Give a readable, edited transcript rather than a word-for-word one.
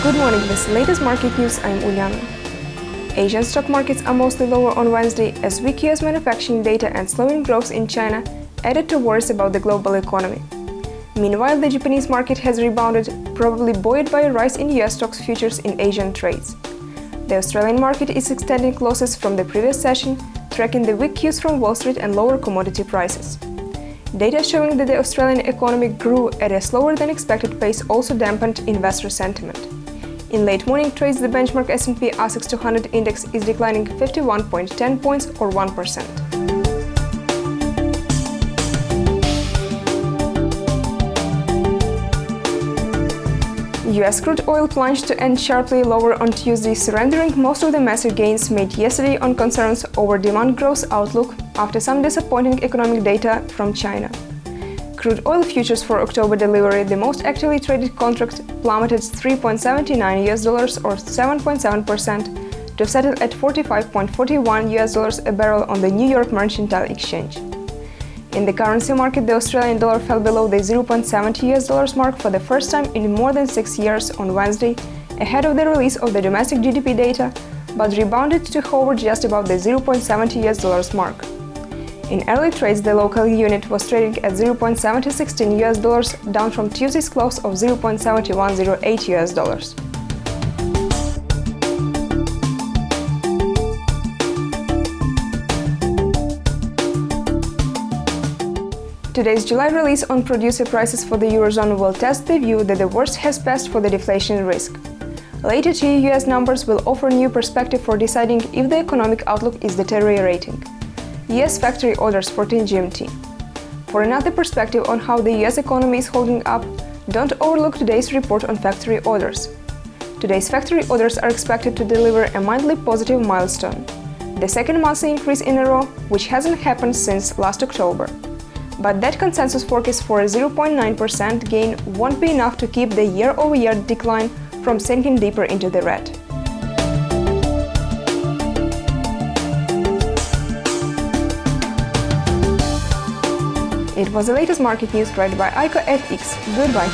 Good morning, this is the latest market news. I'm Uliana. Asian stock markets are mostly lower on Wednesday as weak US manufacturing data and slowing growth in China added to worries about the global economy. Meanwhile, the Japanese market has rebounded, probably buoyed by a rise in US stocks futures in Asian trades. The Australian market is extending losses from the previous session, tracking the weak cues from Wall Street and lower commodity prices. Data showing that the Australian economy grew at a slower than expected pace also dampened investor sentiment. In late morning trades, the benchmark S&P ASX 200 index is declining 51.10 points or 1%. US crude oil plunged to end sharply lower on Tuesday, surrendering most of the massive gains made yesterday on concerns over demand growth outlook after some disappointing economic data from China. Crude oil futures for October delivery, the most actively traded contract, plummeted $3.79 or 7.7% to settle at $45.41 a barrel on the New York Mercantile Exchange. In the currency market, the Australian dollar fell below the $0.70 mark for the first time in more than 6 years on Wednesday, ahead of the release of the domestic GDP data, but rebounded to hover just above the $0.70 mark. In early trades, the local unit was trading at $0.7016, down from Tuesday's close of $0.7108. Today's July release on producer prices for the Eurozone will test the view that the worst has passed for the deflation risk. Later today, US numbers will offer new perspective for deciding if the economic outlook is deteriorating. US factory orders 14 GMT. For another perspective on how the US economy is holding up, don't overlook today's report on factory orders. Today's factory orders are expected to deliver a mildly positive milestone, the second monthly increase in a row, which hasn't happened since last October. But that consensus forecast for a 0.9% gain won't be enough to keep the year-over-year decline from sinking deeper into the red. It was the latest market news provided by ICO FX. Goodbye.